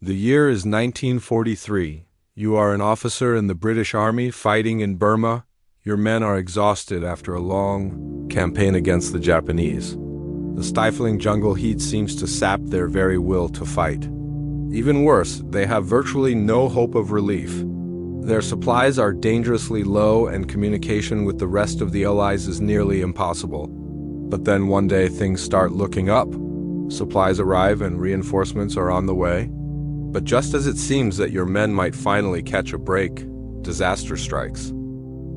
The year is 1943. You are an officer in the British Army fighting in Burma. Your men are exhausted after a long campaign against the Japanese. The stifling jungle heat seems to sap their very will to fight. Even worse, they have virtually no hope of relief. Their supplies are dangerously low and communication with the rest of the Allies is nearly impossible. But then one day things start looking up. Supplies arrive and reinforcements are on the way. But just as it seems that your men might finally catch a break, disaster strikes.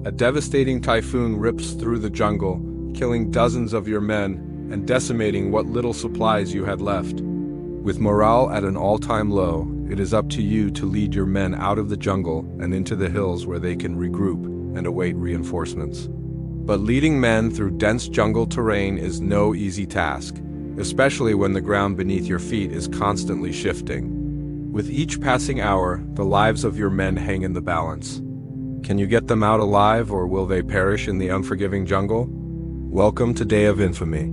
A devastating typhoon rips through the jungle, killing dozens of your men and decimating what little supplies you had left. With morale at an all-time low, it is up to you to lead your men out of the jungle and into the hills where they can regroup and await reinforcements. But leading men through dense jungle terrain is no easy task, especially when the ground beneath your feet is constantly shifting. With each passing hour, the lives of your men hang in the balance. Can you get them out alive, or will they perish in the unforgiving jungle? Welcome to Day of Infamy.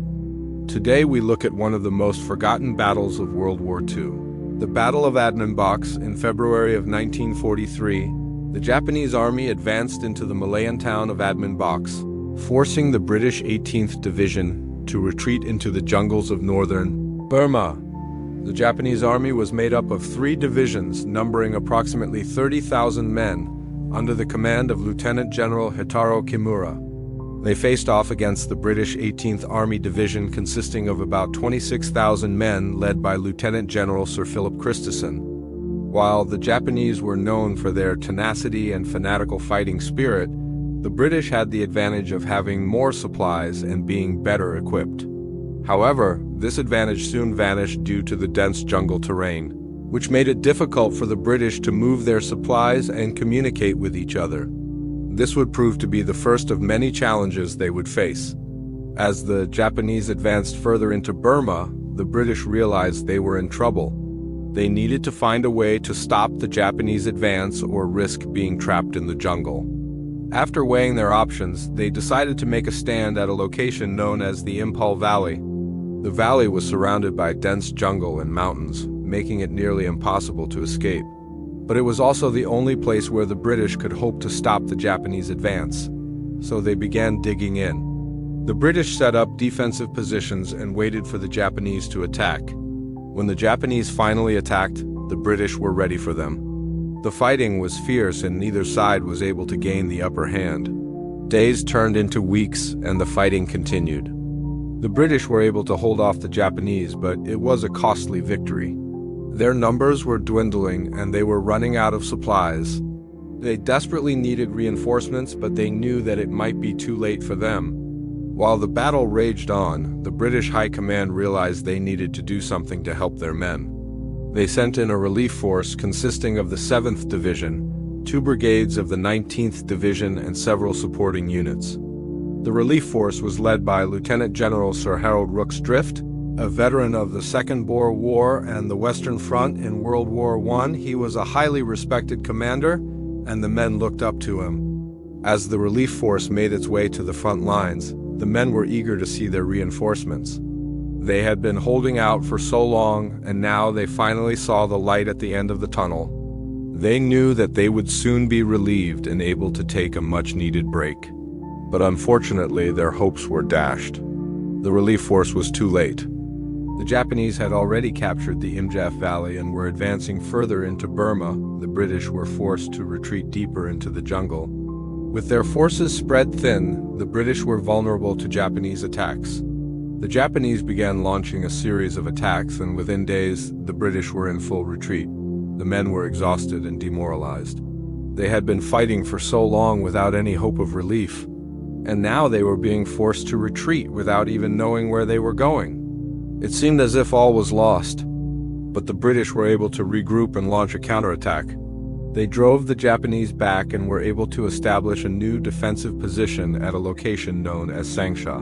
Today we look at one of the most forgotten battles of World War II. The Battle of Adnanbox in February of 1943. The Japanese army advanced into the Malayan town of Adnanbox, forcing the British 18th Division to retreat into the jungles of northern Burma. The Japanese army was made up of 3 divisions numbering approximately 30,000 men under the command of Lieutenant General Hitaro Kimura. They faced off against the British 18th Army Division consisting of about 26,000 men led by Lieutenant General Sir Philip Christison. While the Japanese were known for their tenacity and fanatical fighting spirit, the British had the advantage of having more supplies and being better equipped. However, this advantage soon vanished due to the dense jungle terrain, which made it difficult for the British to move their supplies and communicate with each other. This would prove to be the first of many challenges they would face. As the Japanese advanced further into Burma, the British realized they were in trouble. They needed to find a way to stop the Japanese advance or risk being trapped in the jungle. After weighing their options, they decided to make a stand at a location known as the Untold Valley. The valley was surrounded by dense jungle and mountains, making it nearly impossible to escape. But it was also the only place where the British could hope to stop the Japanese advance, so they began digging in. The British set up defensive positions and waited for the Japanese to attack. When the Japanese finally attacked, the British were ready for them. The fighting was fierce and neither side was able to gain the upper hand. Days turned into weeks and the fighting continued. The British were able to hold off the Japanese, but it was a costly victory. Their numbers were dwindling and they were running out of supplies. They desperately needed reinforcements, but they knew that it might be too late for them. While the battle raged on, the British High Command realized they needed to do something to help their men. They sent in a relief force consisting of the 7th Division, 2 brigades of the 19th Division, and several supporting units. The relief force was led by Lieutenant General Sir Harold Rooks Drift, a veteran of the Second Boer War and the Western Front in World War I. He was a highly respected commander, and the men looked up to him. As the relief force made its way to the front lines, the men were eager to see their reinforcements. They had been holding out for so long, and now they finally saw the light at the end of the tunnel. They knew that they would soon be relieved and able to take a much-needed break. But unfortunately, their hopes were dashed. The relief force was too late. The Japanese had already captured the Imjaf Valley and were advancing further into Burma. The British were forced to retreat deeper into the jungle. With their forces spread thin, the British were vulnerable to Japanese attacks. The Japanese began launching a series of attacks, and within days, the British were in full retreat. The men were exhausted and demoralized. They had been fighting for so long without any hope of relief. And now they were being forced to retreat without even knowing where they were going. It seemed as if all was lost, but the British were able to regroup and launch a counterattack. They drove the Japanese back and were able to establish a new defensive position at a location known as Sangsha.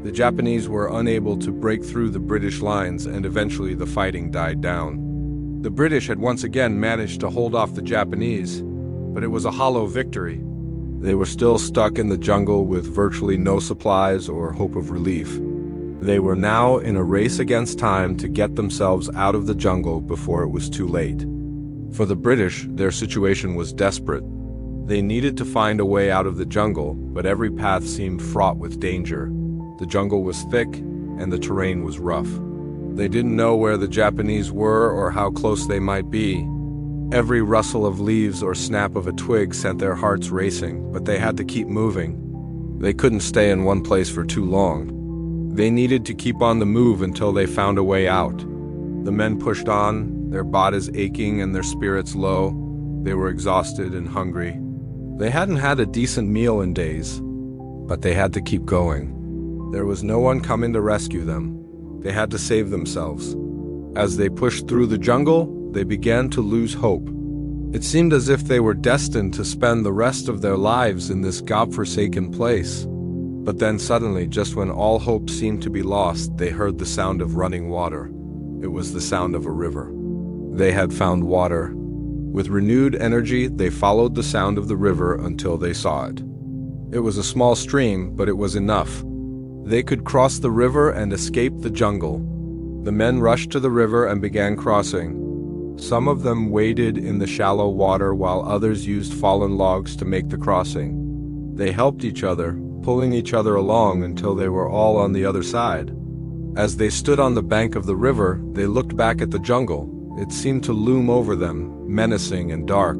The Japanese were unable to break through the British lines, and eventually the fighting died down. The British had once again managed to hold off the Japanese, but it was a hollow victory. They were still stuck in the jungle with virtually no supplies or hope of relief. They were now in a race against time to get themselves out of the jungle before it was too late. For the British, their situation was desperate. They needed to find a way out of the jungle, but every path seemed fraught with danger. The jungle was thick, and the terrain was rough. They didn't know where the Japanese were or how close they might be. Every rustle of leaves or snap of a twig sent their hearts racing, but they had to keep moving. They couldn't stay in one place for too long. They needed to keep on the move until they found a way out. The men pushed on, their bodies aching and their spirits low. They were exhausted and hungry. They hadn't had a decent meal in days, but they had to keep going. There was no one coming to rescue them. They had to save themselves. As they pushed through the jungle, they began to lose hope. It seemed as if they were destined to spend the rest of their lives in this godforsaken place. But then suddenly, just when all hope seemed to be lost, they heard the sound of running water. It was the sound of a river. They had found water. With renewed energy, they followed the sound of the river until they saw it. It was a small stream, but it was enough. They could cross the river and escape the jungle. The men rushed to the river and began crossing. Some of them waded in the shallow water while others used fallen logs to make the crossing. They helped each other, pulling each other along until they were all on the other side. As they stood on the bank of the river, they looked back at the jungle. It seemed to loom over them, menacing and dark.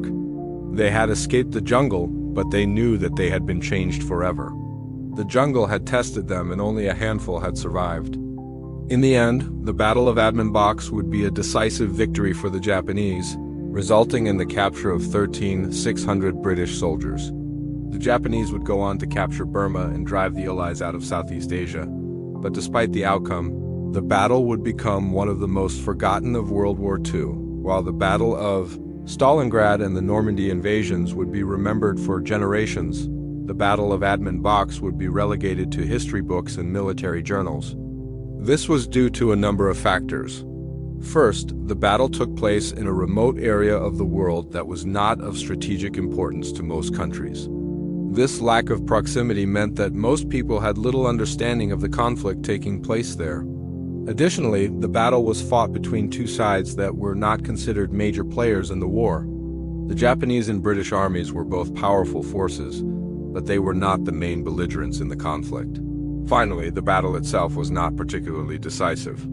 They had escaped the jungle, but they knew that they had been changed forever. The jungle had tested them and only a handful had survived. In the end, the Battle of Admin Box would be a decisive victory for the Japanese, resulting in the capture of 13,600 British soldiers. The Japanese would go on to capture Burma and drive the Allies out of Southeast Asia. But despite the outcome, the battle would become one of the most forgotten of World War II, while the Battle of Stalingrad and the Normandy invasions would be remembered for generations. The Battle of Admin Box would be relegated to history books and military journals. This was due to a number of factors. First, the battle took place in a remote area of the world that was not of strategic importance to most countries. This lack of proximity meant that most people had little understanding of the conflict taking place there. Additionally, the battle was fought between two sides that were not considered major players in the war. The Japanese and British armies were both powerful forces, but they were not the main belligerents in the conflict. Finally, the battle itself was not particularly decisive.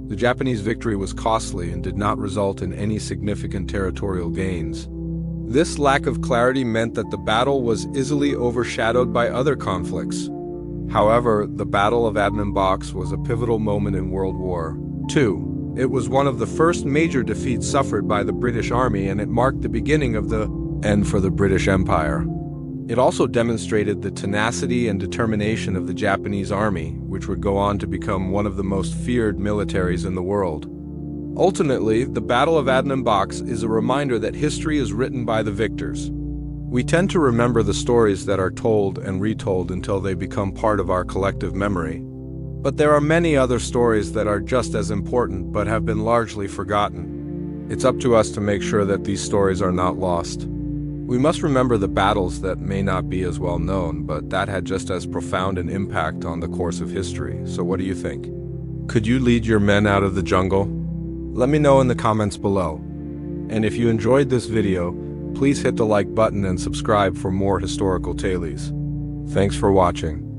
The Japanese victory was costly and did not result in any significant territorial gains. This lack of clarity meant that the battle was easily overshadowed by other conflicts. However, the Battle of Admin Box was a pivotal moment in World War II. It was one of the first major defeats suffered by the British Army, and it marked the beginning of the end for the British Empire. It also demonstrated the tenacity and determination of the Japanese army, which would go on to become one of the most feared militaries in the world. Ultimately, the Battle of Admin Box is a reminder that history is written by the victors. We tend to remember the stories that are told and retold until they become part of our collective memory. But there are many other stories that are just as important but have been largely forgotten. It's up to us to make sure that these stories are not lost. We must remember the battles that may not be as well known, but that had just as profound an impact on the course of history. So what do you think? Could you lead your men out of the jungle? Let me know in the comments below. And if you enjoyed this video, please hit the like button and subscribe for more historical tales. Thanks for watching.